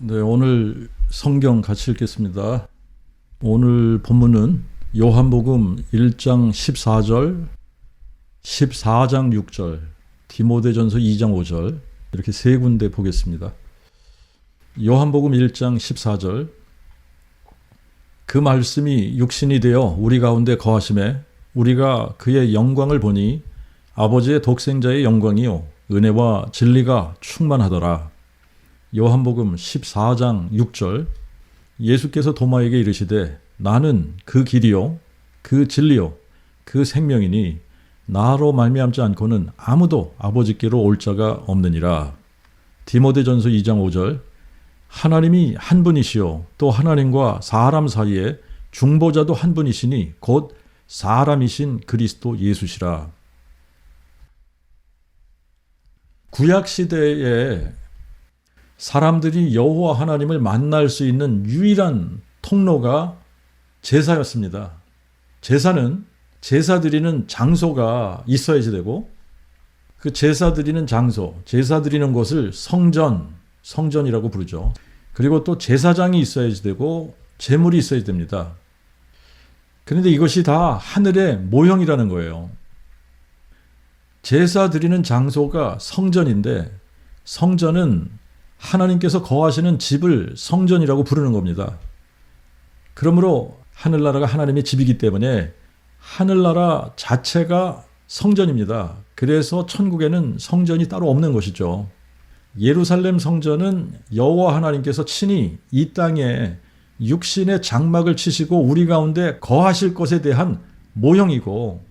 네, 오늘 성경 같이 읽겠습니다. 오늘 본문은 요한복음 1장 14절, 14장 6절, 디모데전서 2장 5절 이렇게 세 군데 보겠습니다. 요한복음 1장 14절 그 말씀이 육신이 되어 우리 가운데 거하심에 우리가 그의 영광을 보니 아버지의 독생자의 영광이요 은혜와 진리가 충만하더라. 요한복음 14장 6절 예수께서 도마에게 이르시되 나는 그 길이요 그 진리요 그 생명이니 나로 말미암지 않고는 아무도 아버지께로 올 자가 없느니라. 디모데전서 2장 5절 하나님이 한 분이시요 또 하나님과 사람 사이에 중보자도 한 분이시니 곧 사람이신 그리스도 예수시라. 구약시대에 사람들이 여호와 하나님을 만날 수 있는 유일한 통로가 제사였습니다. 제사는 제사 드리는 장소가 있어야지 되고 그 제사 드리는 장소, 제사 드리는 곳을 성전이라고 부르죠. 그리고 또 제사장이 있어야지 되고 제물이 있어야 됩니다. 그런데 이것이 다 하늘의 모형이라는 거예요. 제사 드리는 장소가 성전인데 성전은 하나님께서 거하시는 집을 성전이라고 부르는 겁니다. 그러므로 하늘나라가 하나님의 집이기 때문에 하늘나라 자체가 성전입니다. 그래서 천국에는 성전이 따로 없는 것이죠. 예루살렘 성전은 여호와 하나님께서 친히 이 땅에 육신의 장막을 치시고 우리 가운데 거하실 것에 대한 모형이고,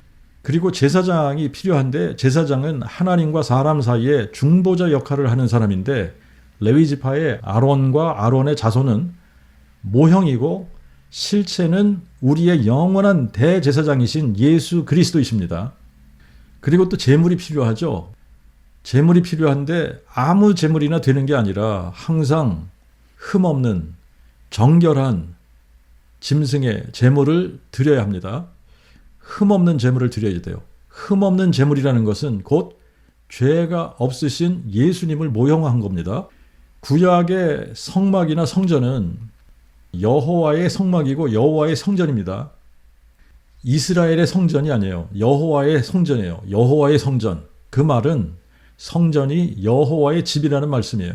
그리고 제사장이 필요한데 제사장은 하나님과 사람 사이에 중보자 역할을 하는 사람인데 레위지파의 아론과 아론의 자손은 모형이고 실체는 우리의 영원한 대제사장이신 예수 그리스도이십니다. 그리고 또 제물이 필요하죠. 제물이 필요한데 아무 제물이나 되는 게 아니라 항상 흠없는 정결한 짐승의 제물을 드려야 합니다. 흠없는 제물을 드려야 돼요. 흠없는 제물이라는 것은 곧 죄가 없으신 예수님을 모형화한 겁니다. 구약의 성막이나 성전은 여호와의 성막이고 여호와의 성전입니다. 이스라엘의 성전이 아니에요. 여호와의 성전이에요. 여호와의 성전. 그 말은 성전이 여호와의 집이라는 말씀이에요.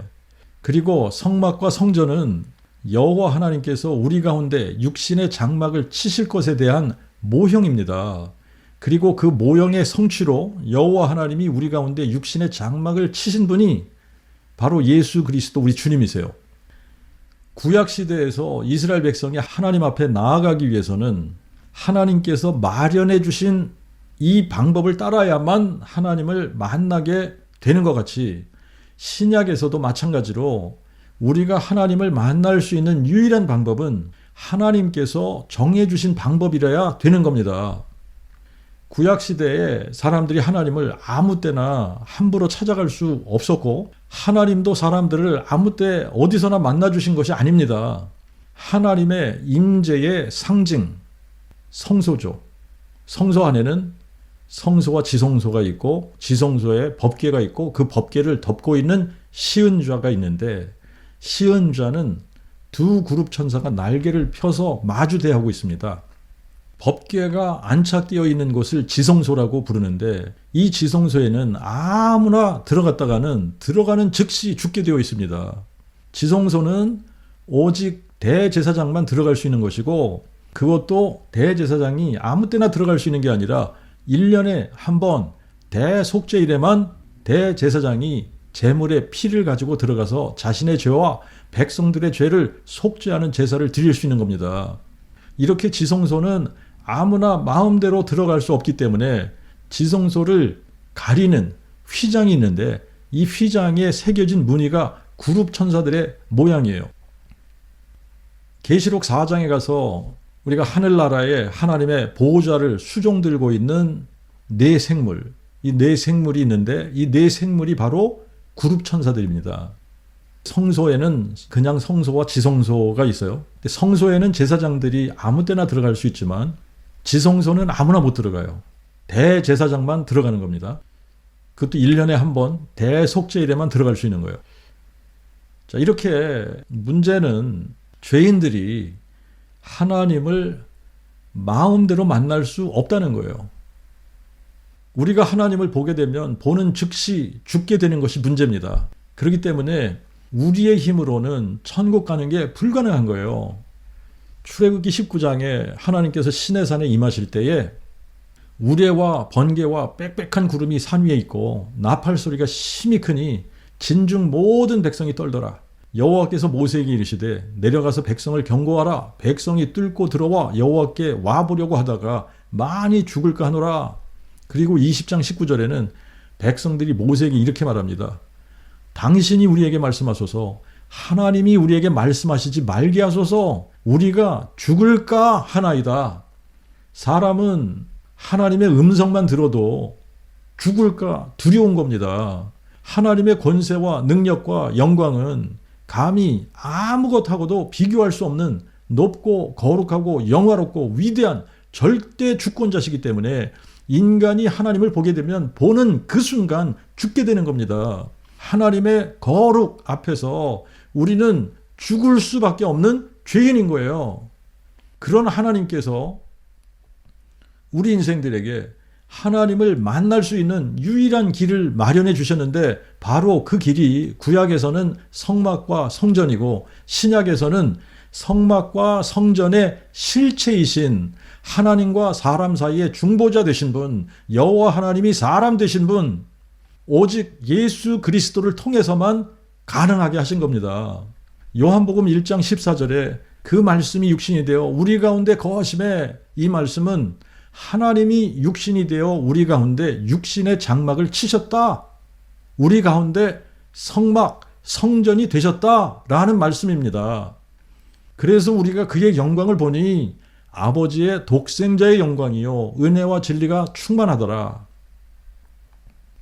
그리고 성막과 성전은 여호와 하나님께서 우리 가운데 육신의 장막을 치실 것에 대한 모형입니다. 그리고 그 모형의 성취로 여호와 하나님이 우리 가운데 육신의 장막을 치신 분이 바로 예수 그리스도 우리 주님이세요. 구약시대에서 이스라엘 백성이 하나님 앞에 나아가기 위해서는 하나님께서 마련해 주신 이 방법을 따라야만 하나님을 만나게 되는 것 같이 신약에서도 마찬가지로 우리가 하나님을 만날 수 있는 유일한 방법은 하나님께서 정해 주신 방법이라야 되는 겁니다. 구약시대에 사람들이 하나님을 아무 때나 함부로 찾아갈 수 없었고 하나님도 사람들을 아무 때 어디서나 만나주신 것이 아닙니다. 하나님의 임재의 상징, 성소죠. 성소 안에는 성소와 지성소가 있고 지성소에 법궤가 있고 그 법궤를 덮고 있는 시은좌가 있는데 시은좌는 두 그룹 천사가 날개를 펴서 마주대하고 있습니다. 법궤가 안착되어 있는 곳을 지성소라고 부르는데 이 지성소에는 아무나 들어갔다가는 들어가는 즉시 죽게 되어 있습니다. 지성소는 오직 대제사장만 들어갈 수 있는 것이고 그것도 대제사장이 아무 때나 들어갈 수 있는 게 아니라 1년에 한 번 대속죄일에만 대제사장이 제물의 피를 가지고 들어가서 자신의 죄와 백성들의 죄를 속죄하는 제사를 드릴 수 있는 겁니다. 이렇게 지성소는 아무나 마음대로 들어갈 수 없기 때문에 지성소를 가리는 휘장이 있는데 이 휘장에 새겨진 무늬가 그룹 천사들의 모양이에요. 계시록 4장에 가서 우리가 하늘나라에 하나님의 보호자를 수종 들고 있는 네 생물, 이 네 생물이 있는데 이 네 생물이 바로 그룹 천사들입니다. 성소에는 그냥 성소와 지성소가 있어요. 성소에는 제사장들이 아무 때나 들어갈 수 있지만 지성소는 아무나 못 들어가요. 대제사장만 들어가는 겁니다. 그것도 1년에 한 번 대속죄일에만 들어갈 수 있는 거예요. 자, 이렇게 문제는 죄인들이 하나님을 마음대로 만날 수 없다는 거예요. 우리가 하나님을 보게 되면 보는 즉시 죽게 되는 것이 문제입니다. 그렇기 때문에 우리의 힘으로는 천국 가는 게 불가능한 거예요. 출애굽기 19장에 하나님께서 시내산에 임하실 때에 우레와 번개와 빽빽한 구름이 산 위에 있고 나팔 소리가 심히 크니 진중 모든 백성이 떨더라. 여호와께서 모세에게 이르시되 내려가서 백성을 경고하라. 백성이 뚫고 들어와 여호와께 와보려고 하다가 많이 죽을까 하노라. 그리고 20장 19절에는 백성들이 모세에게 이렇게 말합니다. 당신이 우리에게 말씀하소서. 하나님이 우리에게 말씀하시지 말게 하소서. 우리가 죽을까 하나이다. 사람은 하나님의 음성만 들어도 죽을까 두려운 겁니다. 하나님의 권세와 능력과 영광은 감히 아무것하고도 비교할 수 없는 높고 거룩하고 영화롭고 위대한 절대 주권자시기 때문에 인간이 하나님을 보게 되면 보는 그 순간 죽게 되는 겁니다. 하나님의 거룩 앞에서 우리는 죽을 수밖에 없는 죄인인 거예요. 그런 하나님께서 우리 인생들에게 하나님을 만날 수 있는 유일한 길을 마련해 주셨는데 바로 그 길이 구약에서는 성막과 성전이고 신약에서는 성막과 성전의 실체이신 하나님과 사람 사이의 중보자 되신 분, 여호와 하나님이 사람 되신 분, 오직 예수 그리스도를 통해서만 가능하게 하신 겁니다. 요한복음 1장 14절에 그 말씀이 육신이 되어 우리 가운데 거하심에, 이 말씀은 하나님이 육신이 되어 우리 가운데 육신의 장막을 치셨다. 우리 가운데 성막, 성전이 되셨다라는 말씀입니다. 그래서 우리가 그의 영광을 보니 아버지의 독생자의 영광이요 은혜와 진리가 충만하더라.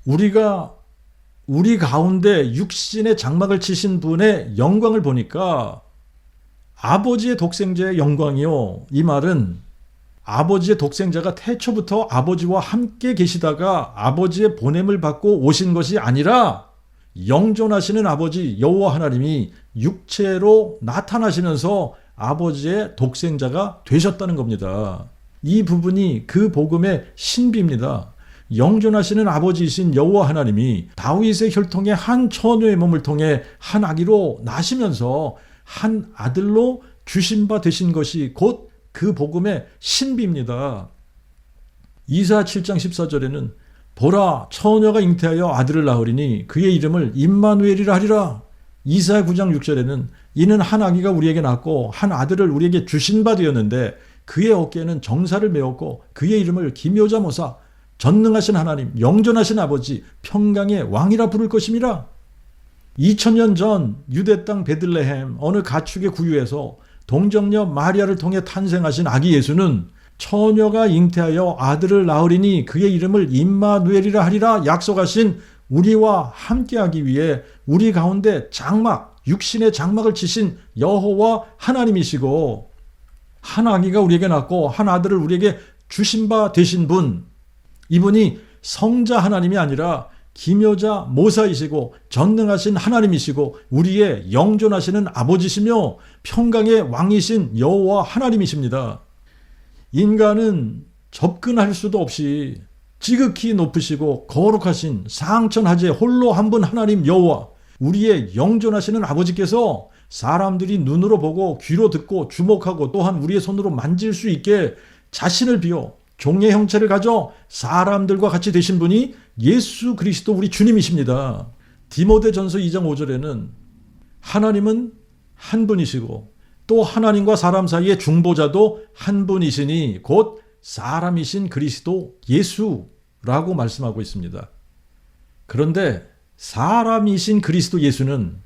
우리가 우리 가운데 육신의 장막을 치신 분의 영광을 보니까 아버지의 독생자의 영광이요, 이 말은 아버지의 독생자가 태초부터 아버지와 함께 계시다가 아버지의 보냄을 받고 오신 것이 아니라 영존하시는 아버지 여호와 하나님이 육체로 나타나시면서 아버지의 독생자가 되셨다는 겁니다. 이 부분이 그 복음의 신비입니다. 영존하시는 아버지이신 여호와 하나님이 다윗의 혈통의 한 처녀의 몸을 통해 한 아기로 나시면서 한 아들로 주신 바 되신 것이 곧 그 복음의 신비입니다. 이사 7장 14절에는 보라, 처녀가 잉태하여 아들을 낳으리니 그의 이름을 임마누엘이라 하리라. 이사 9장 6절에는 이는 한 아기가 우리에게 낳고 한 아들을 우리에게 주신 바 되었는데 그의 어깨에는 정사를 메었고 그의 이름을 기묘자 모사, 전능하신 하나님, 영존하신 아버지, 평강의 왕이라 부를 것임이라. 2000년 전 유대 땅 베들레헴 어느 가축의 구유에서 동정녀 마리아를 통해 탄생하신 아기 예수는 처녀가 잉태하여 아들을 낳으리니 그의 이름을 임마누엘이라 하리라 약속하신 우리와 함께하기 위해 우리 가운데 장막, 육신의 장막을 치신 여호와 하나님이시고 한 아기가 우리에게 낳고 한 아들을 우리에게 주신 바 되신 분, 이분이 성자 하나님이 아니라 기묘자 모사이시고 전능하신 하나님이시고 우리의 영존하시는 아버지시며 평강의 왕이신 여호와 하나님이십니다. 인간은 접근할 수도 없이 지극히 높으시고 거룩하신 상천하제 홀로 한 분 하나님 여호와, 우리의 영존하시는 아버지께서 사람들이 눈으로 보고 귀로 듣고 주목하고 또한 우리의 손으로 만질 수 있게 자신을 비워 종의 형체를 가져 사람들과 같이 되신 분이 예수 그리스도 우리 주님이십니다. 디모데전서 2장 5절에는 하나님은 한 분이시고 또 하나님과 사람 사이의 중보자도 한 분이시니 곧 사람이신 그리스도 예수라고 말씀하고 있습니다. 그런데 사람이신 그리스도 예수는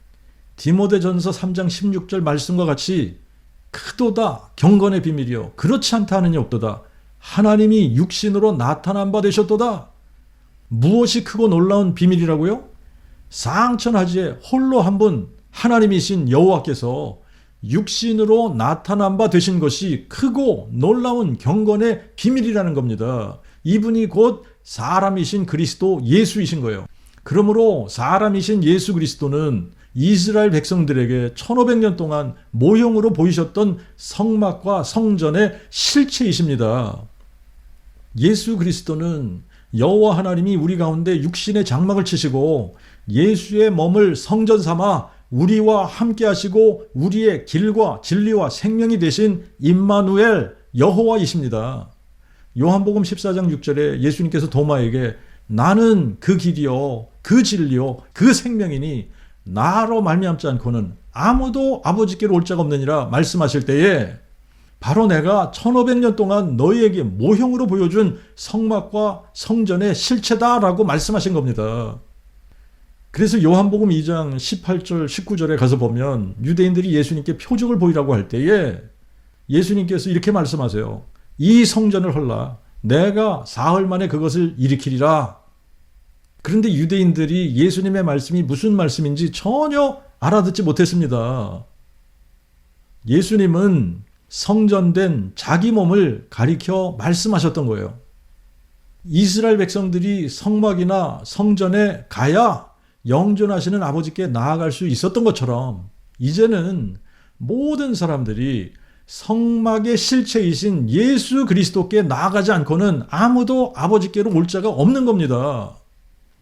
디모데전서 3장 16절 말씀과 같이 크도다 경건의 비밀이요 그렇지 않다 하느니 없도다. 하나님이 육신으로 나타난 바 되셨도다. 무엇이 크고 놀라운 비밀이라고요? 상천하지에 홀로 한 분 하나님이신 여호와께서 육신으로 나타난 바 되신 것이 크고 놀라운 경건의 비밀이라는 겁니다. 이분이 곧 사람이신 그리스도 예수이신 거예요. 그러므로 사람이신 예수 그리스도는 이스라엘 백성들에게 1500년 동안 모형으로 보이셨던 성막과 성전의 실체이십니다. 예수 그리스도는 여호와 하나님이 우리 가운데 육신의 장막을 치시고 예수의 몸을 성전 삼아 우리와 함께 하시고 우리의 길과 진리와 생명이 되신 임마누엘 여호와이십니다. 요한복음 14장 6절에 예수님께서 도마에게 나는 그 길이요 그 진리요 그 생명이니 나로 말미암지 않고는 아무도 아버지께로 올 자가 없느니라 말씀하실 때에 바로 내가 1500년 동안 너희에게 모형으로 보여준 성막과 성전의 실체다라고 말씀하신 겁니다. 그래서 요한복음 2장 18절 19절에 가서 보면 유대인들이 예수님께 표적을 보이라고 할 때에 예수님께서 이렇게 말씀하세요. 이 성전을 헐라 내가 사흘 만에 그것을 일으키리라. 그런데 유대인들이 예수님의 말씀이 무슨 말씀인지 전혀 알아듣지 못했습니다. 예수님은 성전된 자기 몸을 가리켜 말씀하셨던 거예요. 이스라엘 백성들이 성막이나 성전에 가야 영존하시는 아버지께 나아갈 수 있었던 것처럼 이제는 모든 사람들이 성막의 실체이신 예수 그리스도께 나아가지 않고는 아무도 아버지께로 올 자가 없는 겁니다.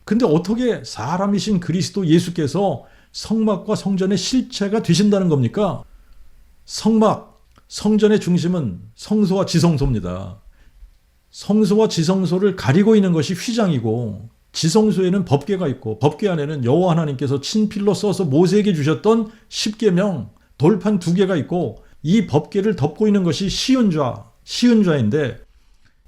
근데 어떻게 사람이신 그리스도 예수께서 성막과 성전의 실체가 되신다는 겁니까? 성막, 성전의 중심은 성소와 지성소입니다. 성소와 지성소를 가리고 있는 것이 휘장이고 지성소에는 법궤가 있고 법궤 안에는 여호와 하나님께서 친필로 써서 모세에게 주셨던 십계명, 돌판 2개가 있고 이 법궤를 덮고 있는 것이 시은좌인데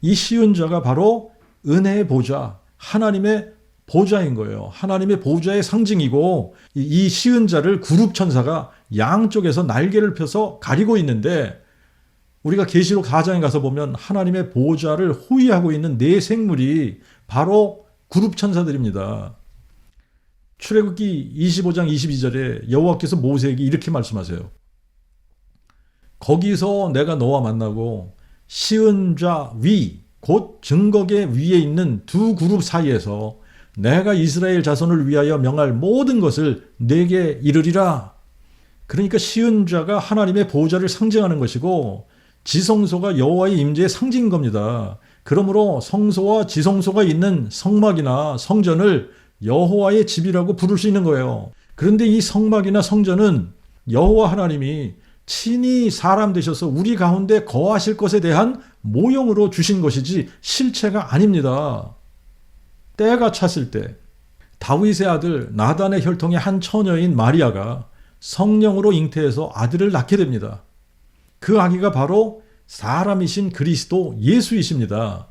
이 시은좌가 바로 은혜의 보좌, 하나님의 보좌인 거예요. 하나님의 보좌의 상징이고 이 시은좌를 구룹천사가 양쪽에서 날개를 펴서 가리고 있는데 우리가 계시록 4장에 가서 보면 하나님의 보좌를 호위하고 있는 4생물이 바로 구룹천사들입니다. 출애굽기 25장 22절에 여호와께서 모세에게 이렇게 말씀하세요. 거기서 내가 너와 만나고 시은좌 위, 곧 증거계 위에 있는 2 그룹 사이에서 내가 이스라엘 자손을 위하여 명할 모든 것을 내게 이르리라. 그러니까 시은좌가 하나님의 보좌를 상징하는 것이고 지성소가 여호와의 임재의 상징인 겁니다. 그러므로 성소와 지성소가 있는 성막이나 성전을 여호와의 집이라고 부를 수 있는 거예요. 그런데 이 성막이나 성전은 여호와 하나님이 친히 사람 되셔서 우리 가운데 거하실 것에 대한 모형으로 주신 것이지 실체가 아닙니다. 때가 찼을 때 다윗의 아들 나단의 혈통의 한 처녀인 마리아가 성령으로 잉태해서 아들을 낳게 됩니다. 그 아기가 바로 사람이신 그리스도 예수이십니다.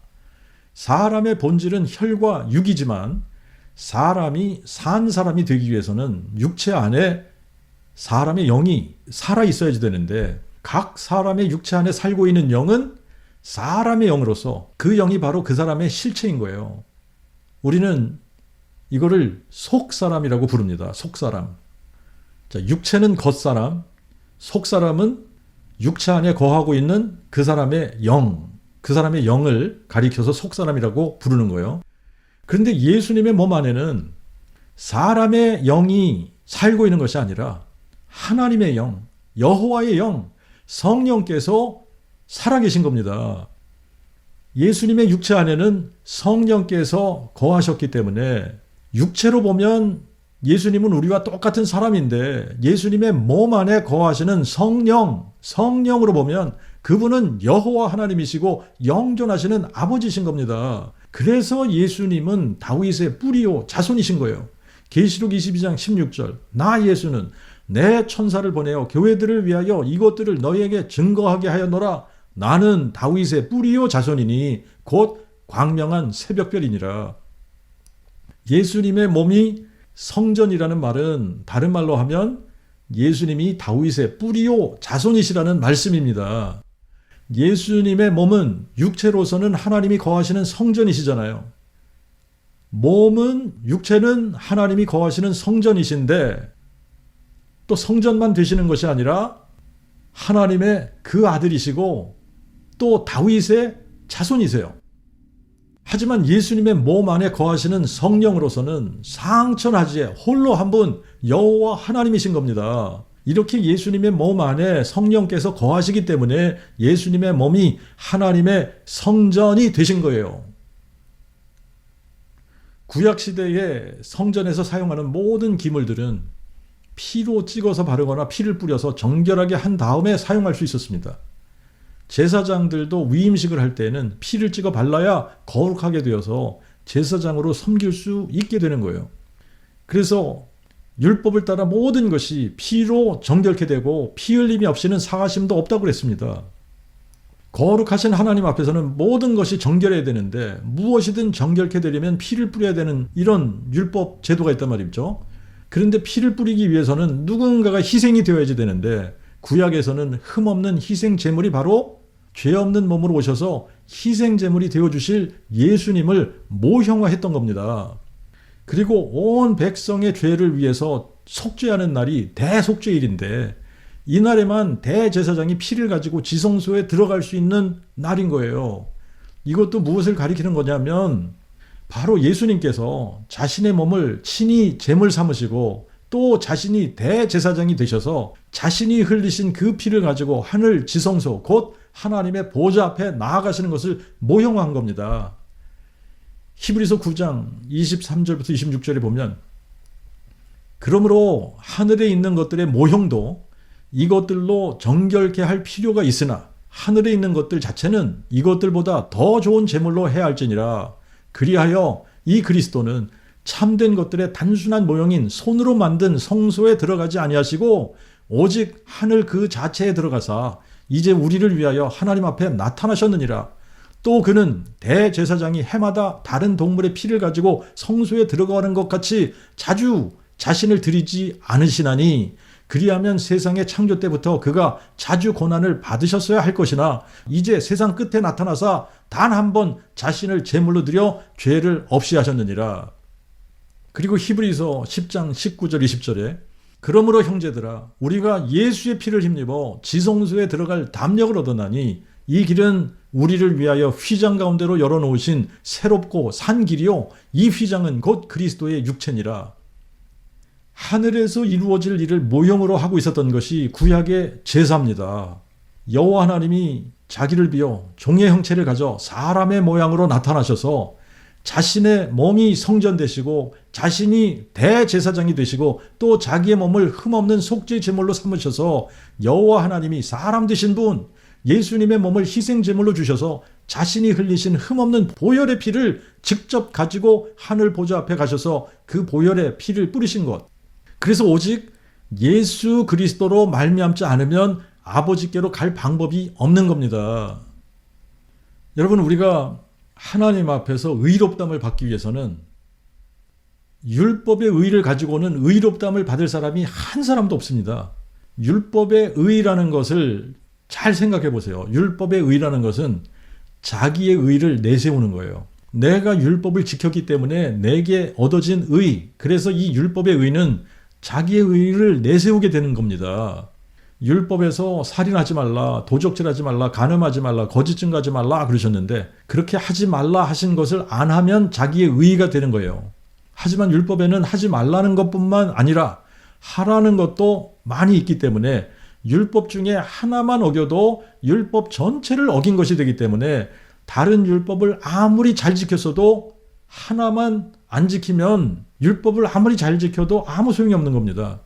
사람의 본질은 혈과 육이지만 사람이 산 사람이 되기 위해서는 육체 안에 사람의 영이 살아 있어야지 되는데 각 사람의 육체 안에 살고 있는 영은 사람의 영으로서 그 영이 바로 그 사람의 실체인 거예요. 우리는 이거를 속사람이라고 부릅니다. 속사람. 자, 육체는 겉사람, 속사람은 육체 안에 거하고 있는 그 사람의 영, 그 사람의 영을 가리켜서 속사람이라고 부르는 거예요. 그런데 예수님의 몸 안에는 사람의 영이 살고 있는 것이 아니라 하나님의 영, 여호와의 영, 성령께서 살아계신 겁니다. 예수님의 육체 안에는 성령께서 거하셨기 때문에 육체로 보면 예수님은 우리와 똑같은 사람인데 예수님의 몸 안에 거하시는 성령으로 보면 그분은 여호와 하나님이시고 영존하시는 아버지신 겁니다. 그래서 예수님은 다윗의 뿌리요 자손이신 거예요. 계시록 22장 16절 나 예수는 내 천사를 보내어 교회들을 위하여 이것들을 너희에게 증거하게 하였노라. 나는 다윗의 뿌리요 자손이니 곧 광명한 새벽별이니라. 예수님의 몸이 성전이라는 말은 다른 말로 하면 예수님이 다윗의 뿌리요 자손이시라는 말씀입니다. 예수님의 몸은 육체로서는 하나님이 거하시는 성전이시잖아요. 육체는 하나님이 거하시는 성전이신데 또 성전만 되시는 것이 아니라 하나님의 그 아들이시고 또 다윗의 자손이세요. 하지만 예수님의 몸 안에 거하시는 성령으로서는 상천하지에 홀로 한 분 여호와 하나님이신 겁니다. 이렇게 예수님의 몸 안에 성령께서 거하시기 때문에 예수님의 몸이 하나님의 성전이 되신 거예요. 구약시대에 성전에서 사용하는 모든 기물들은 피로 찍어서 바르거나 피를 뿌려서 정결하게 한 다음에 사용할 수 있었습니다. 제사장들도 위임식을 할 때에는 피를 찍어 발라야 거룩하게 되어서 제사장으로 섬길 수 있게 되는 거예요. 그래서 율법을 따라 모든 것이 피로 정결케 되고 피 흘림이 없이는 사하심도 없다고 그랬습니다. 거룩하신 하나님 앞에서는 모든 것이 정결해야 되는데 무엇이든 정결케 되려면 피를 뿌려야 되는 이런 율법 제도가 있단 말이죠. 그런데 피를 뿌리기 위해서는 누군가가 희생이 되어야지 되는데 구약에서는 흠없는 희생 제물이 바로 죄 없는 몸으로 오셔서 희생 제물이 되어주실 예수님을 모형화했던 겁니다. 그리고 온 백성의 죄를 위해서 속죄하는 날이 대속죄일인데 이날에만 대제사장이 피를 가지고 지성소에 들어갈 수 있는 날인 거예요. 이것도 무엇을 가리키는 거냐면 바로 예수님께서 자신의 몸을 친히 제물 삼으시고 또 자신이 대제사장이 되셔서 자신이 흘리신 그 피를 가지고 하늘 지성소 곧 하나님의 보좌 앞에 나아가시는 것을 모형화한 겁니다. 히브리서 9장 23절부터 26절에 보면 그러므로 하늘에 있는 것들의 모형도 이것들로 정결케 할 필요가 있으나 하늘에 있는 것들 자체는 이것들보다 더 좋은 제물로 해야 할지니라. 그리하여 이 그리스도는 참된 것들의 단순한 모형인 손으로 만든 성소에 들어가지 아니하시고 오직 하늘 그 자체에 들어가사 이제 우리를 위하여 하나님 앞에 나타나셨느니라. 또 그는 대제사장이 해마다 다른 동물의 피를 가지고 성소에 들어가는 것 같이 자주 자신을 드리지 않으시나니 그리하면 세상의 창조 때부터 그가 자주 고난을 받으셨어야 할 것이나 이제 세상 끝에 나타나사 단 한 번 자신을 제물로 드려 죄를 없이 하셨느니라. 그리고 히브리서 10장 19절 20절에 그러므로 형제들아 우리가 예수의 피를 힘입어 지성소에 들어갈 담력을 얻었나니 이 길은 우리를 위하여 휘장 가운데로 열어놓으신 새롭고 산 길이요 이 휘장은 곧 그리스도의 육체니라. 하늘에서 이루어질 일을 모형으로 하고 있었던 것이 구약의 제사입니다. 여호와 하나님이 자기를 비어 종의 형체를 가져 사람의 모양으로 나타나셔서 자신의 몸이 성전 되시고 자신이 대제사장이 되시고 또 자기의 몸을 흠없는 속죄 제물로 삼으셔서 여호와 하나님이 사람 되신 분 예수님의 몸을 희생 제물로 주셔서 자신이 흘리신 흠없는 보혈의 피를 직접 가지고 하늘 보좌 앞에 가셔서 그 보혈의 피를 뿌리신 것. 그래서 오직 예수 그리스도로 말미암지 않으면 아버지께로 갈 방법이 없는 겁니다. 여러분 우리가 하나님 앞에서 의롭담을 받기 위해서는 율법의 의를 가지고는 의롭담을 받을 사람이 한 사람도 없습니다. 율법의 의라는 것을 잘 생각해 보세요. 율법의 의라는 것은 자기의 의를 내세우는 거예요. 내가 율법을 지켰기 때문에 내게 얻어진 의, 그래서 이 율법의 의는 자기의 의를 내세우게 되는 겁니다. 율법에서 살인하지 말라, 도적질하지 말라, 간음하지 말라, 거짓 증거하지 말라 그러셨는데 그렇게 하지 말라 하신 것을 안 하면 자기의 의가 되는 거예요. 하지만 율법에는 하지 말라는 것뿐만 아니라 하라는 것도 많이 있기 때문에 율법 중에 하나만 어겨도 율법 전체를 어긴 것이 되기 때문에 다른 율법을 아무리 잘 지켰어도 하나만 안 지키면 율법을 아무리 잘 지켜도 아무 소용이 없는 겁니다.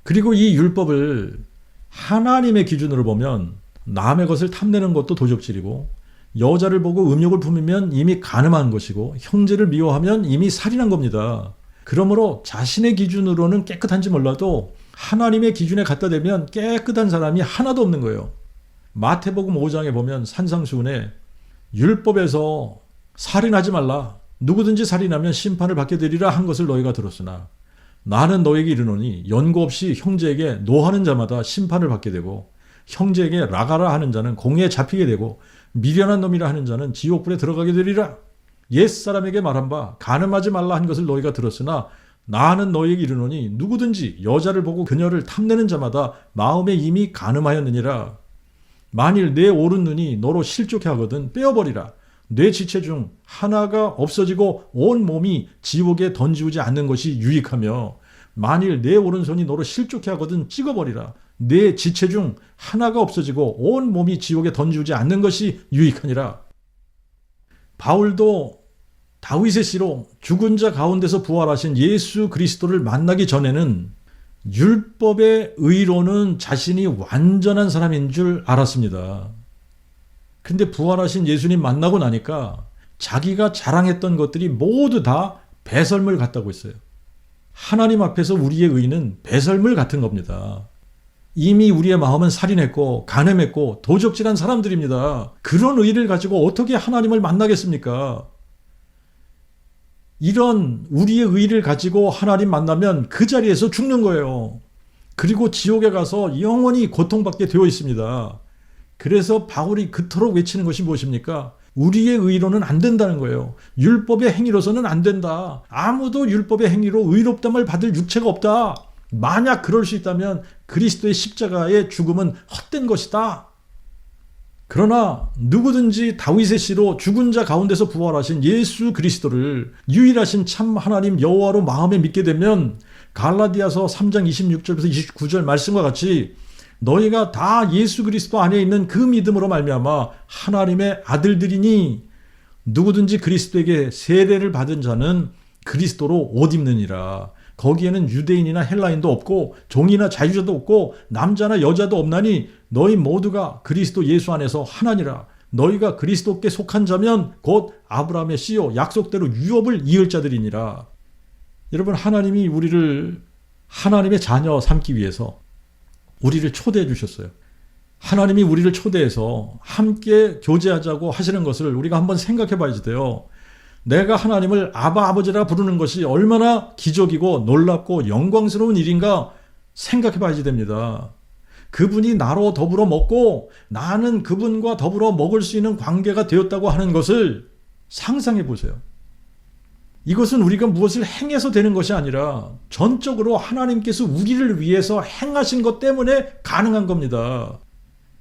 그리고 이 율법을 하나님의 기준으로 보면 남의 것을 탐내는 것도 도적질이고 여자를 보고 음욕을 품으면 이미 간음한 것이고 형제를 미워하면 이미 살인한 겁니다. 그러므로 자신의 기준으로는 깨끗한지 몰라도 하나님의 기준에 갖다 대면 깨끗한 사람이 하나도 없는 거예요. 마태복음 5장에 보면 산상수훈에 율법에서 살인하지 말라, 누구든지 살인하면 심판을 받게 되리라 한 것을 너희가 들었으나 나는 너에게 이르노니 연고 없이 형제에게 노하는 자마다 심판을 받게 되고 형제에게 라가라 하는 자는 공에 잡히게 되고 미련한 놈이라 하는 자는 지옥불에 들어가게 되리라. 옛사람에게 말한 바 간음하지 말라 한 것을 너희가 들었으나 나는 너희에게 이르노니 누구든지 여자를 보고 그녀를 탐내는 자마다 마음에 이미 간음하였느니라. 만일 내 오른 눈이 너로 실족해 하거든 빼어버리라. 내 지체 중 하나가 없어지고 온 몸이 지옥에 던지우지 않는 것이 유익하며 만일 내 오른손이 너로 실족해 하거든 찍어버리라. 내 지체 중 하나가 없어지고 온 몸이 지옥에 던지우지 않는 것이 유익하니라. 바울도 다윗의 씨로 죽은 자 가운데서 부활하신 예수 그리스도를 만나기 전에는 율법의 의로는 자신이 완전한 사람인 줄 알았습니다. 근데 부활하신 예수님 만나고 나니까 자기가 자랑했던 것들이 모두 다 배설물 같다고 했어요. 하나님 앞에서 우리의 의는 배설물 같은 겁니다. 이미 우리의 마음은 살인했고 간음했고 도적질한 사람들입니다. 그런 의를 가지고 어떻게 하나님을 만나겠습니까? 이런 우리의 의를 가지고 하나님 만나면 그 자리에서 죽는 거예요. 그리고 지옥에 가서 영원히 고통받게 되어 있습니다. 그래서 바울이 그토록 외치는 것이 무엇입니까? 우리의 의로는 안 된다는 거예요. 율법의 행위로서는 안 된다. 아무도 율법의 행위로 의롭담을 받을 육체가 없다. 만약 그럴 수 있다면 그리스도의 십자가의 죽음은 헛된 것이다. 그러나 누구든지 다윗의 씨로 죽은 자 가운데서 부활하신 예수 그리스도를 유일하신 참 하나님 여호와로 마음에 믿게 되면 갈라디아서 3장 26절부터 29절 말씀과 같이 너희가 다 예수 그리스도 안에 있는 그 믿음으로 말미암아 하나님의 아들들이니 누구든지 그리스도에게 세례를 받은 자는 그리스도로 옷 입느니라. 거기에는 유대인이나 헬라인도 없고 종이나 자유자도 없고 남자나 여자도 없나니 너희 모두가 그리스도 예수 안에서 하나니라. 너희가 그리스도께 속한 자면 곧 아브라함의 씨요 약속대로 유업을 이을 자들이니라. 여러분, 하나님이 우리를 하나님의 자녀 삼기 위해서 우리를 초대해 주셨어요. 하나님이 우리를 초대해서 함께 교제하자고 하시는 것을 우리가 한번 생각해 봐야지 돼요. 내가 하나님을 아바 아버지라 부르는 것이 얼마나 기적이고 놀랍고 영광스러운 일인가 생각해 봐야지 됩니다. 그분이 나로 더불어 먹고 나는 그분과 더불어 먹을 수 있는 관계가 되었다고 하는 것을 상상해 보세요. 이것은 우리가 무엇을 행해서 되는 것이 아니라 전적으로 하나님께서 우리를 위해서 행하신 것 때문에 가능한 겁니다.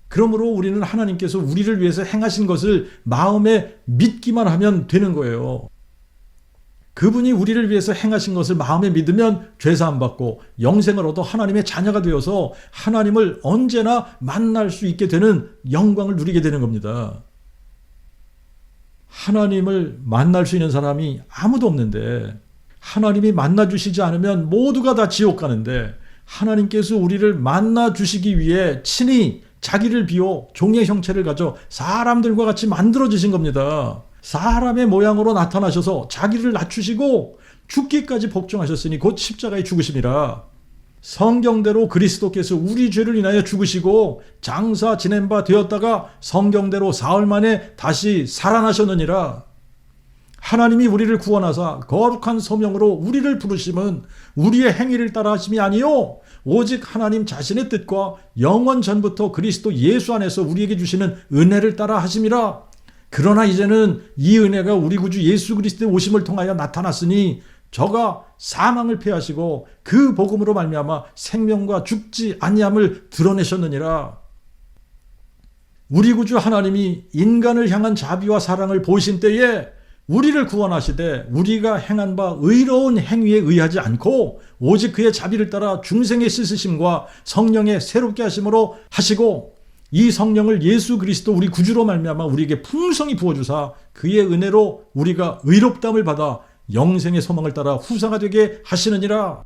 그러므로 우리는 하나님께서 우리를 위해서 행하신 것을 마음에 믿기만 하면 되는 거예요. 그분이 우리를 위해서 행하신 것을 마음에 믿으면 죄사함 받고 영생을 얻어 하나님의 자녀가 되어서 하나님을 언제나 만날 수 있게 되는 영광을 누리게 되는 겁니다. 하나님을 만날 수 있는 사람이 아무도 없는데 하나님이 만나주시지 않으면 모두가 다 지옥 가는데 하나님께서 우리를 만나주시기 위해 친히 자기를 비워 종의 형체를 가져 사람들과 같이 만들어지신 겁니다. 사람의 모양으로 나타나셔서 자기를 낮추시고 죽기까지 복종하셨으니 곧 십자가에 죽으심이라. 성경대로 그리스도께서 우리 죄를 인하여 죽으시고 장사 지낸 바 되었다가 성경대로 사흘 만에 다시 살아나셨느니라. 하나님이 우리를 구원하사 거룩한 소명으로 우리를 부르심은 우리의 행위를 따라 하심이 아니요 오직 하나님 자신의 뜻과 영원 전부터 그리스도 예수 안에서 우리에게 주시는 은혜를 따라 하심이라. 그러나 이제는 이 은혜가 우리 구주 예수 그리스도의 오심을 통하여 나타났으니 저가 사망을 패하시고 그 복음으로 말미암아 생명과 죽지 아니함을 드러내셨느니라. 우리 구주 하나님이 인간을 향한 자비와 사랑을 보이신 때에 우리를 구원하시되 우리가 행한 바 의로운 행위에 의하지 않고 오직 그의 자비를 따라 중생의 씻으심과 성령의 새롭게 하심으로 하시고 이 성령을 예수 그리스도 우리 구주로 말미암아 우리에게 풍성히 부어주사 그의 은혜로 우리가 의롭다함을 받아 영생의 소망을 따라 후사가 되게 하시느니라.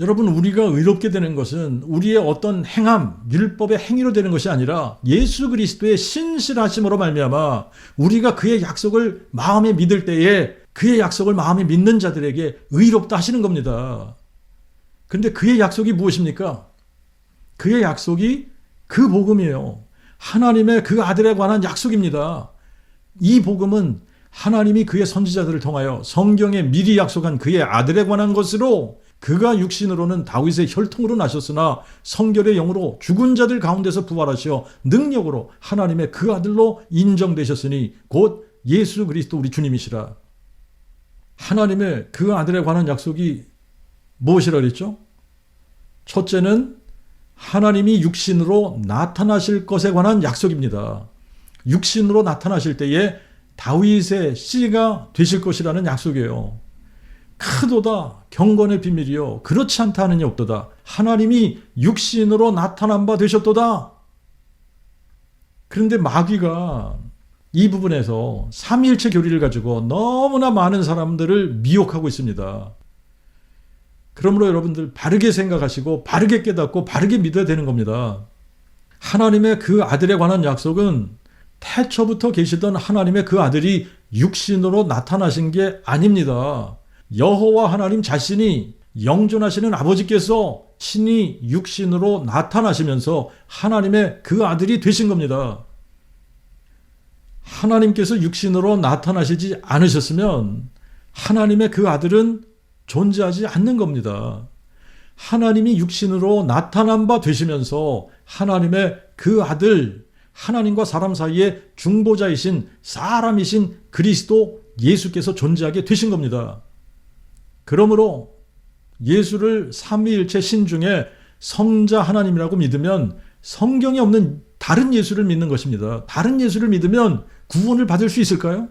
여러분, 우리가 의롭게 되는 것은 우리의 어떤 행함, 율법의 행위로 되는 것이 아니라 예수 그리스도의 신실하심으로 말미암아 우리가 그의 약속을 마음에 믿을 때에 그의 약속을 마음에 믿는 자들에게 의롭다 하시는 겁니다. 그런데 그의 약속이 무엇입니까? 그의 약속이 그 복음이에요. 하나님의 그 아들에 관한 약속입니다. 이 복음은 하나님이 그의 선지자들을 통하여 성경에 미리 약속한 그의 아들에 관한 것으로 그가 육신으로는 다윗의 혈통으로 나셨으나 성결의 영으로 죽은 자들 가운데서 부활하시어 능력으로 하나님의 그 아들로 인정되셨으니 곧 예수 그리스도 우리 주님이시라. 하나님의 그 아들에 관한 약속이 무엇이라 그랬죠? 첫째는 하나님이 육신으로 나타나실 것에 관한 약속입니다. 육신으로 나타나실 때에 다윗의 씨가 되실 것이라는 약속이에요. 크도다 경건의 비밀이요 그렇지 않다 하느니 없도다. 하나님이 육신으로 나타난 바 되셨도다. 그런데 마귀가 이 부분에서 삼위일체 교리를 가지고 너무나 많은 사람들을 미혹하고 있습니다. 그러므로 여러분들 바르게 생각하시고 바르게 깨닫고 바르게 믿어야 되는 겁니다. 하나님의 그 아들에 관한 약속은 태초부터 계시던 하나님의 그 아들이 육신으로 나타나신 게 아닙니다. 여호와 하나님 자신이 영존하시는 아버지께서 친히 육신으로 나타나시면서 하나님의 그 아들이 되신 겁니다. 하나님께서 육신으로 나타나시지 않으셨으면 하나님의 그 아들은 존재하지 않는 겁니다. 하나님이 육신으로 나타난 바 되시면서 하나님의 그 아들, 하나님과 사람 사이의 중보자이신 사람이신 그리스도 예수께서 존재하게 되신 겁니다. 그러므로 예수를 삼위일체 신 중에 성자 하나님이라고 믿으면 성경에 없는 다른 예수를 믿는 것입니다. 다른 예수를 믿으면 구원을 받을 수 있을까요?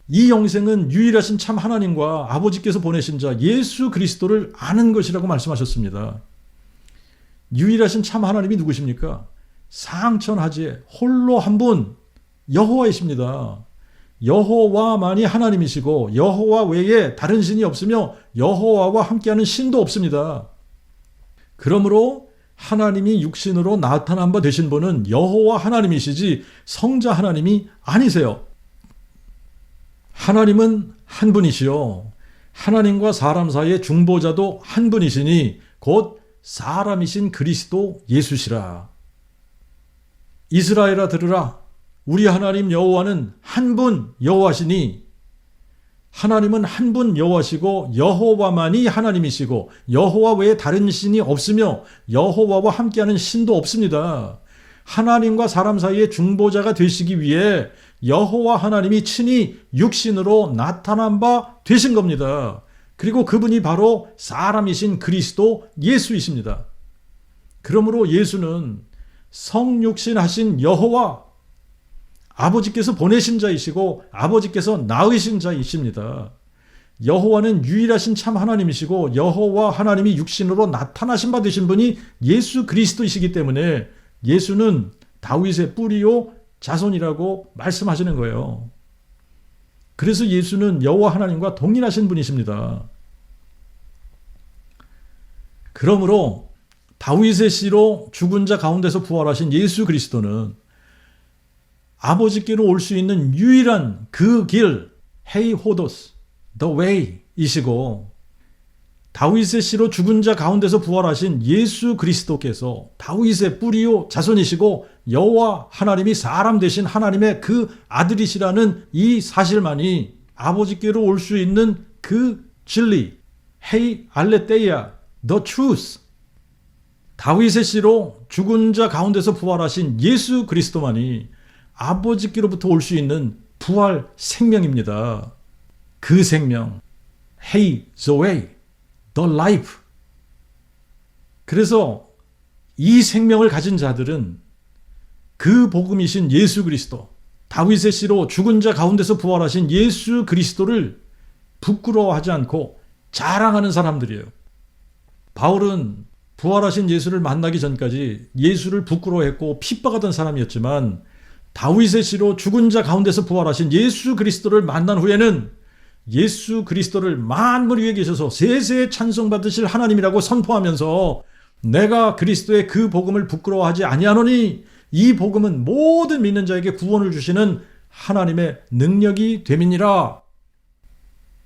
이 영생은 유일하신 참 하나님과 아버지께서 보내신 자 예수 그리스도를 아는 것이라고 말씀하셨습니다. 유일하신 참 하나님이 누구십니까? 상천하지에 홀로 한 분 여호와이십니다. 여호와만이 하나님이시고 여호와 외에 다른 신이 없으며 여호와와 함께하는 신도 없습니다. 그러므로 하나님이 육신으로 나타난 바 되신 분은 여호와 하나님이시지 성자 하나님이 아니세요. 하나님은 한 분이시요 하나님과 사람 사이의 중보자도 한 분이시니 곧 사람이신 그리스도 예수시라. 이스라엘아 들으라. 우리 하나님 여호와는 한 분 여호와시니 하나님은 한 분 여호와시고 여호와만이 하나님이시고 여호와 외에 다른 신이 없으며 여호와와 함께하는 신도 없습니다. 하나님과 사람 사이의 중보자가 되시기 위해 여호와 하나님이 친히 육신으로 나타난 바 되신 겁니다. 그리고 그분이 바로 사람이신 그리스도 예수이십니다. 그러므로 예수는 성육신하신 여호와 아버지께서 보내신 자이시고 아버지께서 낳으신 자이십니다. 여호와는 유일하신 참 하나님이시고 여호와 하나님이 육신으로 나타나신 바 되신 분이 예수 그리스도이시기 때문에 예수는 다윗의 뿌리요 자손이라고 말씀하시는 거예요. 그래서 예수는 여호와 하나님과 동일하신 분이십니다. 그러므로 다윗의 씨로 죽은 자 가운데서 부활하신 예수 그리스도는 아버지께로 올 수 있는 유일한 그 길, 헤이 호도스, the way 이시고 다윗의 씨로 죽은 자 가운데서 부활하신 예수 그리스도께서 다윗의 뿌리요 자손이시고 여호와 하나님이 사람 되신 하나님의 그 아들이시라는 이 사실만이 아버지께로 올 수 있는 그 진리, 헤이 알레테이아, the truth. 다윗의 씨로 죽은 자 가운데서 부활하신 예수 그리스도만이 아버지께로부터 올 수 있는 부활 생명입니다. 그 생명, Hey, the way, the life. 그래서 이 생명을 가진 자들은 그 복음이신 예수 그리스도, 다윗의 씨로 죽은 자 가운데서 부활하신 예수 그리스도를 부끄러워하지 않고 자랑하는 사람들이에요. 바울은 부활하신 예수를 만나기 전까지 예수를 부끄러워했고 핍박하던 사람이었지만 다윗의 씨로 죽은 자 가운데서 부활하신 예수 그리스도를 만난 후에는 예수 그리스도를 만물 위에 계셔서 세세에 찬송받으실 하나님이라고 선포하면서 내가 그리스도의 그 복음을 부끄러워하지 아니하노니 이 복음은 모든 믿는 자에게 구원을 주시는 하나님의 능력이 됨이니라.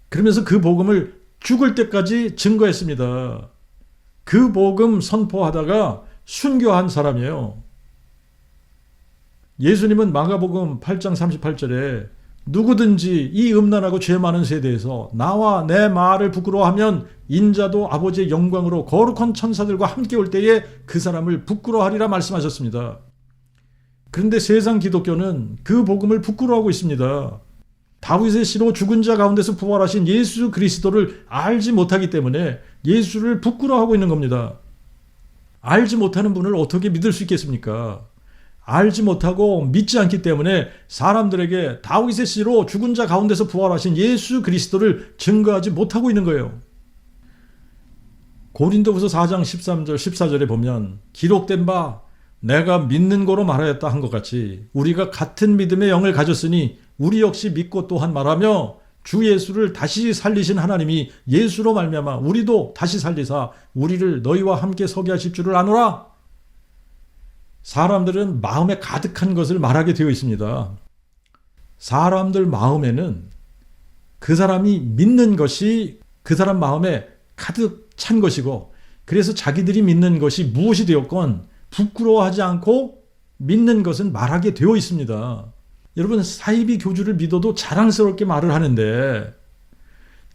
그러면서 그 복음을 죽을 때까지 증거했습니다. 그 복음 선포하다가 순교한 사람이에요. 예수님은 마가복음 8장 38절에 누구든지 이 음란하고 죄 많은 세대에서 나와 내 말을 부끄러워하면 인자도 아버지의 영광으로 거룩한 천사들과 함께 올 때에 그 사람을 부끄러워하리라 말씀하셨습니다. 그런데 세상 기독교는 그 복음을 부끄러워하고 있습니다. 다윗의 씨로 죽은 자 가운데서 부활하신 예수 그리스도를 알지 못하기 때문에 예수를 부끄러워하고 있는 겁니다. 알지 못하는 분을 어떻게 믿을 수 있겠습니까? 알지 못하고 믿지 않기 때문에 사람들에게 다윗의 씨로 죽은 자 가운데서 부활하신 예수 그리스도를 증거하지 못하고 있는 거예요. 고린도후서 4장 13절 14절에 보면 기록된 바 내가 믿는 거로 말하였다 한 것 같이 우리가 같은 믿음의 영을 가졌으니 우리 역시 믿고 또한 말하며 주 예수를 다시 살리신 하나님이 예수로 말미암아 우리도 다시 살리사 우리를 너희와 함께 서게 하실 줄을 아노라. 사람들은 마음에 가득한 것을 말하게 되어 있습니다. 사람들 마음에는 그 사람이 믿는 것이 그 사람 마음에 가득 찬 것이고 그래서 자기들이 믿는 것이 무엇이 되었건 부끄러워하지 않고 믿는 것은 말하게 되어 있습니다. 여러분 사이비 교주를 믿어도 자랑스럽게 말을 하는데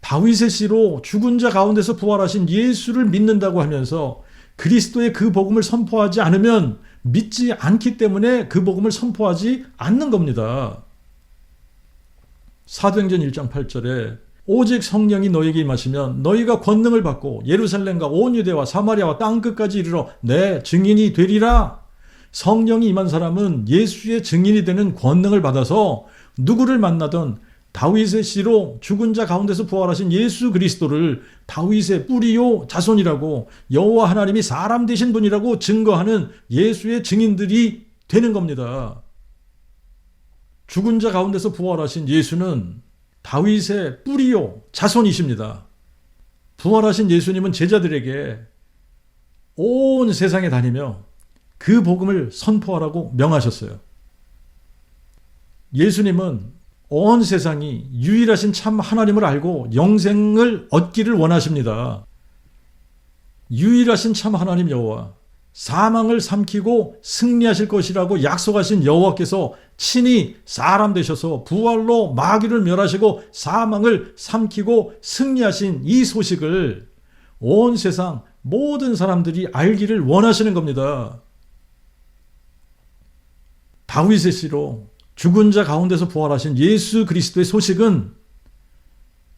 다윗의 씨로 죽은 자 가운데서 부활하신 예수를 믿는다고 하면서 그리스도의 그 복음을 선포하지 않으면 믿지 않기 때문에 그 복음을 선포하지 않는 겁니다. 사도행전 1장 8절에 오직 성령이 너에게 임하시면 너희가 권능을 받고 예루살렘과 온 유대와 사마리아와 땅끝까지 이르러 내 증인이 되리라. 성령이 임한 사람은 예수의 증인이 되는 권능을 받아서 누구를 만나든 다윗의 씨로 죽은 자 가운데서 부활하신 예수 그리스도를 다윗의 뿌리요 자손이라고 여호와 하나님이 사람 되신 분이라고 증거하는 예수의 증인들이 되는 겁니다. 죽은 자 가운데서 부활하신 예수는 다윗의 뿌리요 자손이십니다. 부활하신 예수님은 제자들에게 온 세상에 다니며 그 복음을 선포하라고 명하셨어요. 예수님은 온 세상이 유일하신 참 하나님을 알고 영생을 얻기를 원하십니다. 유일하신 참 하나님 여호와, 사망을 삼키고 승리하실 것이라고 약속하신 여호와께서 친히 사람 되셔서 부활로 마귀를 멸하시고 사망을 삼키고 승리하신 이 소식을 온 세상 모든 사람들이 알기를 원하시는 겁니다. 다윗의 씨로 죽은 자 가운데서 부활하신 예수 그리스도의 소식은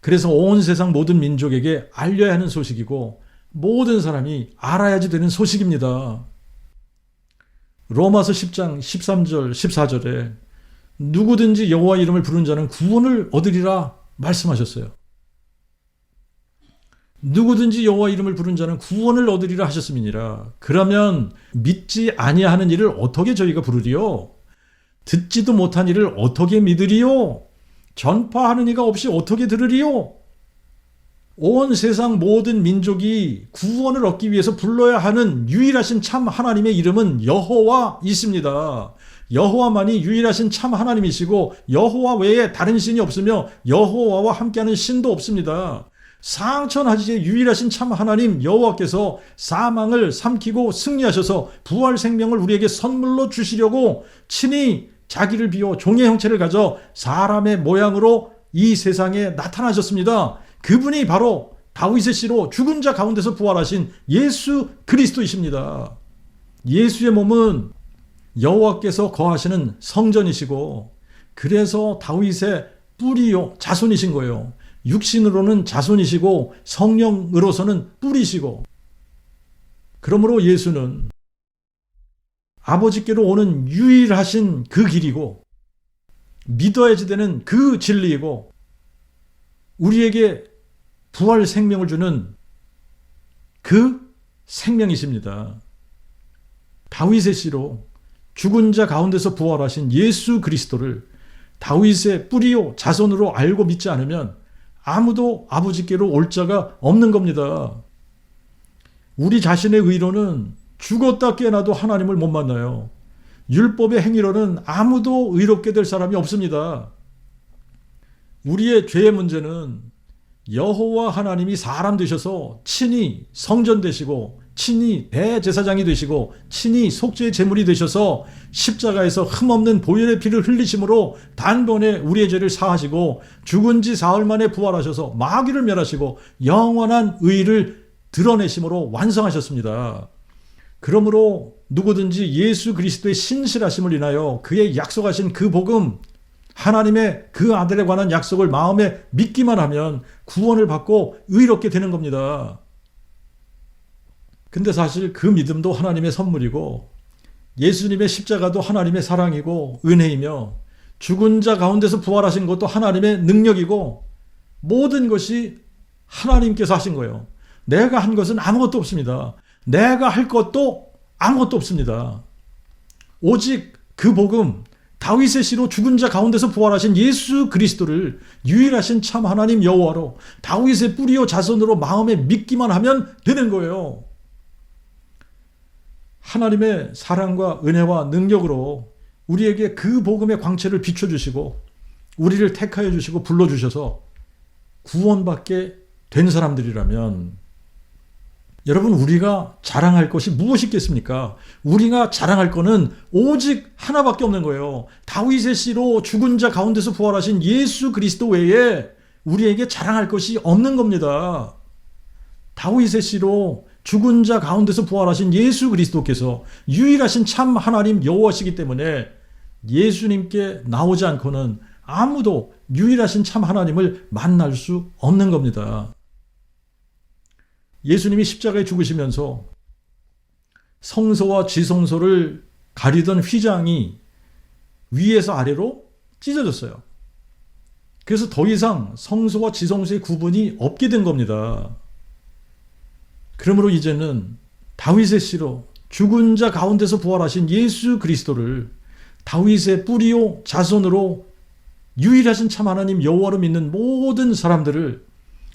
그래서 온 세상 모든 민족에게 알려야 하는 소식이고 모든 사람이 알아야지 되는 소식입니다. 로마서 10장 13절 14절에 누구든지 여호와 이름을 부르는 자는 구원을 얻으리라 말씀하셨어요. 누구든지 여호와 이름을 부르는 자는 구원을 얻으리라 하셨음이니라. 그러면 믿지 아니하는 일을 어떻게 저희가 부르리요? 듣지도 못한 일을 어떻게 믿으리요? 전파하는 이가 없이 어떻게 들으리요? 온 세상 모든 민족이 구원을 얻기 위해서 불러야 하는 유일하신 참 하나님의 이름은 여호와이십니다. 여호와만이 유일하신 참 하나님이시고 여호와 외에 다른 신이 없으며 여호와와 함께하는 신도 없습니다. 상천하지의 유일하신 참 하나님 여호와께서 사망을 삼키고 승리하셔서 부활 생명을 우리에게 선물로 주시려고 친히 자기를 비워 종의 형체를 가져 사람의 모양으로 이 세상에 나타나셨습니다. 그분이 바로 다윗의 씨로 죽은 자 가운데서 부활하신 예수 그리스도이십니다. 예수의 몸은 여호와께서 거하시는 성전이시고 그래서 다윗의 뿌리요 자손이신 거예요. 육신으로는 자손이시고 성령으로서는 뿌리시고 그러므로 예수는 아버지께로 오는 유일하신 그 길이고 믿어야지 되는 그 진리이고 우리에게 부활 생명을 주는 그 생명이십니다. 다윗의 씨로 죽은 자 가운데서 부활하신 예수 그리스도를 다윗의 뿌리요 자손으로 알고 믿지 않으면 아무도 아버지께로 올 자가 없는 겁니다. 우리 자신의 의로는 죽었다 깨어나도 하나님을 못 만나요. 율법의 행위로는 아무도 의롭게 될 사람이 없습니다. 우리의 죄의 문제는 여호와 하나님이 사람 되셔서 친히 성전 되시고 친히 대제사장이 되시고 친히 속죄의 제물이 되셔서 십자가에서 흠없는 보혈의 피를 흘리심으로 단번에 우리의 죄를 사하시고 죽은 지 사흘 만에 부활하셔서 마귀를 멸하시고 영원한 의를 드러내심으로 완성하셨습니다. 그러므로 누구든지 예수 그리스도의 신실하심을 인하여 그의 약속하신 그 복음 하나님의 그 아들에 관한 약속을 마음에 믿기만 하면 구원을 받고 의롭게 되는 겁니다. 근데 사실 그 믿음도 하나님의 선물이고 예수님의 십자가도 하나님의 사랑이고 은혜이며 죽은 자 가운데서 부활하신 것도 하나님의 능력이고 모든 것이 하나님께서 하신 거예요. 내가 한 것은 아무것도 없습니다. 내가 할 것도 아무것도 없습니다. 오직 그 복음, 다윗의 씨로 죽은 자 가운데서 부활하신 예수 그리스도를 유일하신 참 하나님 여호와로 다윗의 뿌리요 자손으로 마음에 믿기만 하면 되는 거예요. 하나님의 사랑과 은혜와 능력으로 우리에게 그 복음의 광채를 비춰주시고 우리를 택하여 주시고 불러주셔서 구원받게 된 사람들이라면 여러분, 우리가 자랑할 것이 무엇이 있겠습니까? 우리가 자랑할 것은 오직 하나밖에 없는 거예요. 다윗의 씨로 죽은 자 가운데서 부활하신 예수 그리스도 외에 우리에게 자랑할 것이 없는 겁니다. 다윗의 씨로 죽은 자 가운데서 부활하신 예수 그리스도께서 유일하신 참 하나님 여호와시기 때문에 예수님께 나오지 않고는 아무도 유일하신 참 하나님을 만날 수 없는 겁니다. 예수님이 십자가에 죽으시면서 성소와 지성소를 가리던 휘장이 위에서 아래로 찢어졌어요. 그래서 더 이상 성소와 지성소의 구분이 없게 된 겁니다. 그러므로 이제는 다윗의 씨로 죽은 자 가운데서 부활하신 예수 그리스도를 다윗의 뿌리요 자손으로 유일하신 참 하나님 여호와로 믿는 모든 사람들을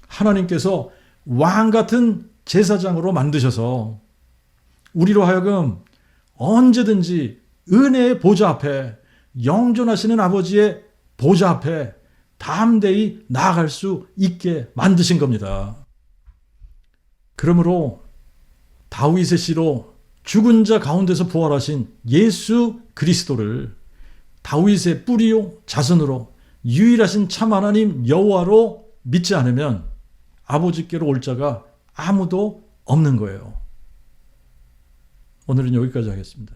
하나님께서 왕 같은 제사장으로 만드셔서 우리로 하여금 언제든지 은혜의 보좌 앞에 영존하시는 아버지의 보좌 앞에 담대히 나아갈 수 있게 만드신 겁니다. 그러므로 다윗의 씨로 죽은 자 가운데서 부활하신 예수 그리스도를 다윗의 뿌리요 자손으로 유일하신 참 하나님 여호와로 믿지 않으면 아버지께로 올 자가 아무도 없는 거예요. 오늘은 여기까지 하겠습니다.